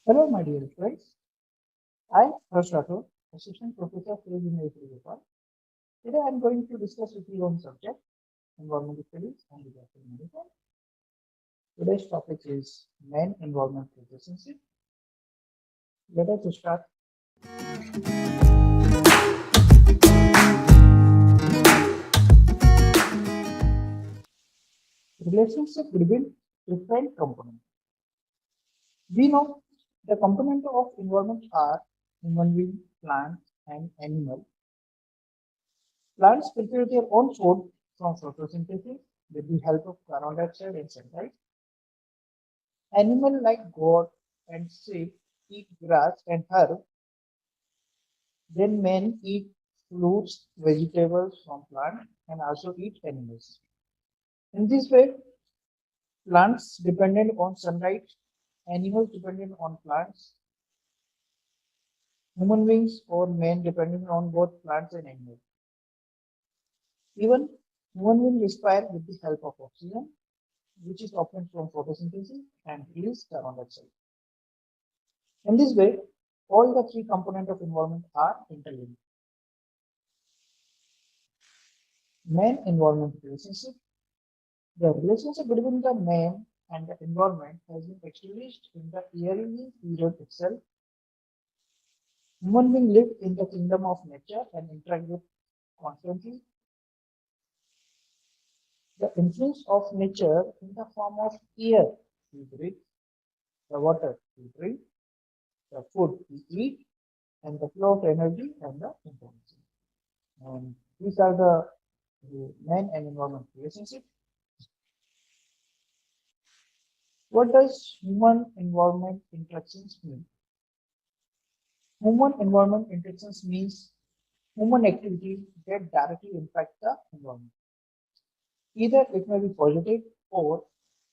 Hello, my dear friends. I'm Bachelor, Assistant Professor for University of Bhopal. Today, I'm going to discuss with you on subject environmental studies and disaster management. Today's topic is man environment relationship. Let us start. Relationship between different components. We know the components of environment are human being, plants, and animal. Plants prepare their own food from photosynthesis with the help of carbon dioxide and sunlight. Animals like goat and sheep eat grass and herb, then men eat fruits, vegetables from plants and also eat animals. In this way, plants dependent on sunlight, animals dependent on plants, human beings or men dependent on both plants and animals. Even human beings respire with the help of oxygen, which is obtained from photosynthesis and release carbon dioxide. In this way, all the three components of environment are interlinked. Man-environment relationship. The relationship between the man and the environment has been established in the early period itself. Human beings live in the kingdom of nature and interact with constantly. The influence of nature in the form of air we breathe, the water we drink, the food we eat, and the flow of energy and the information. And these are the man and environment relationship. What does human environment interactions mean? Human environment interactions means human activity that directly impact the environment. Either it may be positive or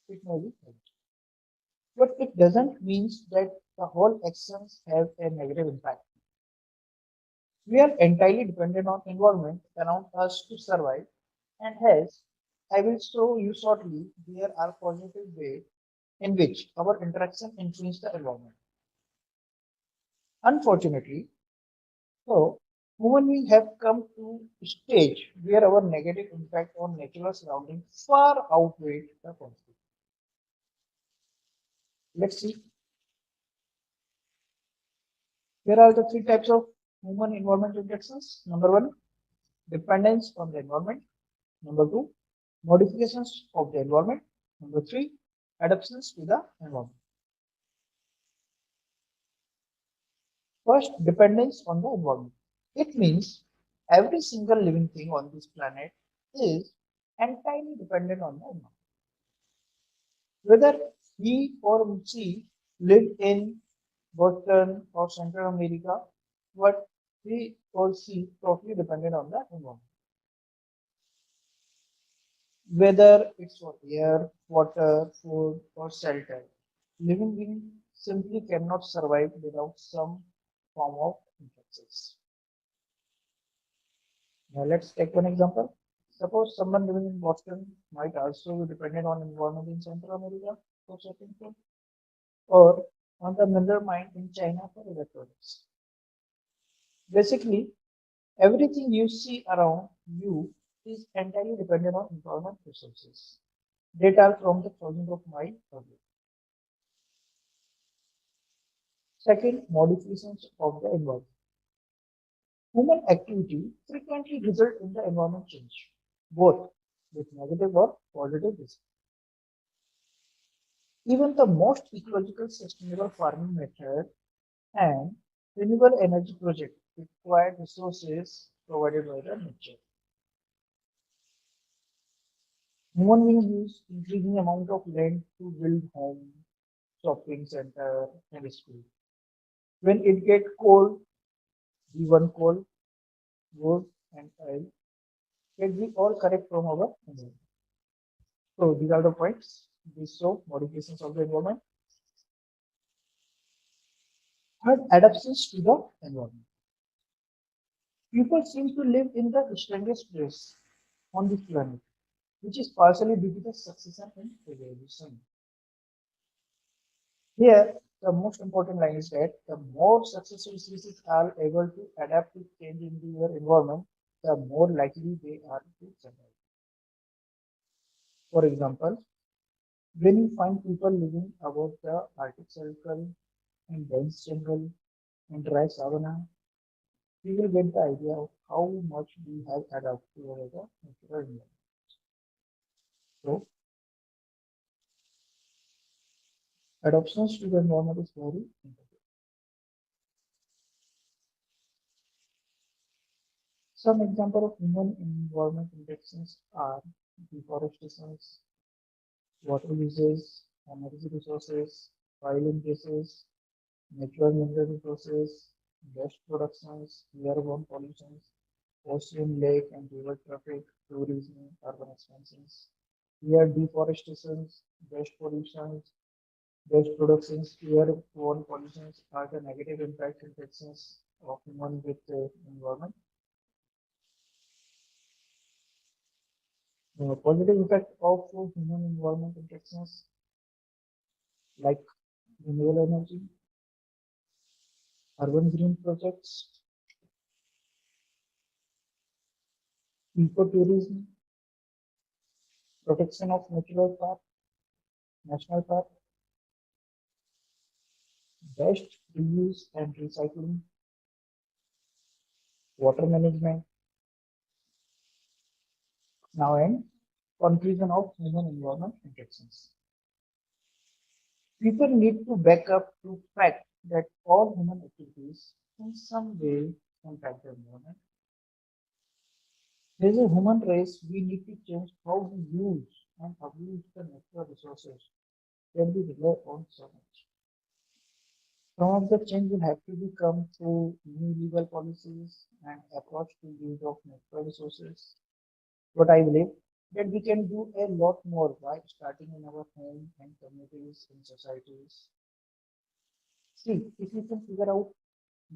it may be negative. But it doesn't mean that the whole actions have a negative impact. We are entirely dependent on environment around us to survive, and hence I will show you shortly there are positive ways in which our interaction influence the environment. Unfortunately, so human beings have come to a stage where our negative impact on natural surroundings far outweighs the positive. Let's see. Here are the three types of human environment interactions. Number one, dependence on the environment. Number two, modifications of the environment. Number three, adaptations to the environment. First, dependence on the environment. It means every single living thing on this planet is entirely dependent on the environment. Whether he or she lived in Boston or Central America, but he or she totally dependent on the environment. Whether it's for air, water, food, or shelter, living beings simply cannot survive without some form of influences. Now let's take one example. Suppose someone living in Boston might also be dependent on environment in Central America for certain food, or on the mineral mine in China for electronics. Basically, everything you see around you is entirely dependent on environment resources that are from the thousands of miles away. Second, modifications of the environment. Human activity frequently result in the environment change, both with negative or positive results. Even the most ecological sustainable farming method and renewable energy project require resources provided by the nature. Human beings use increasing amount of land to build home, shopping center, and school. When it get cold, we burn coal, wood, and oil that we all collect from our environment. So these are the points. These show modifications of the environment. Third, adaptations to the environment. People seem to live in the strangest place on this planet, which is partially due to the succession in evolution. Here, The most important line is that the more successful species are able to adapt to change in their environment, the more likely they are to survive. For example, when you find people living above the Arctic Circle in dense jungle and dry savanna, you will get the idea of how much we have adapted to our natural environment. So, adaptations to the environment is very important. Some examples of human environment interactions are deforestation, water uses, energy resources, oil and gases, natural mineral resources, waste productions, airborne pollutions, ocean, lake and river traffic, tourism, urban expansions. Air deforestation, waste pollutions, waste productions, airborne pollutions are the negative impact interactions of human with the environment. The positive effect of human environment interactions like renewable energy, urban green projects, ecotourism, protection of natural park, national park, best reuse and recycling, water management. Now, in conclusion of human environment interactions. People need to back up to fact that all human activities in some way impact the environment. As a human race, we need to change how we use and abuse the natural resources that we rely on so much. Some of the change will have to become through new legal policies and approach to use of natural resources. But I believe that we can do a lot more by starting in our home and communities and societies. See, if you can figure out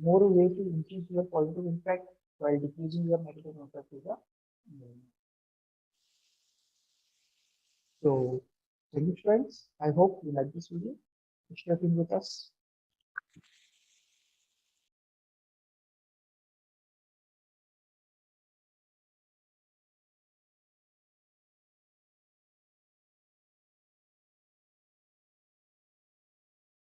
more way to increase your positive impact while decreasing your negative impact to the environment. So, thank you friends. I hope you like this video. Stay tuned with us.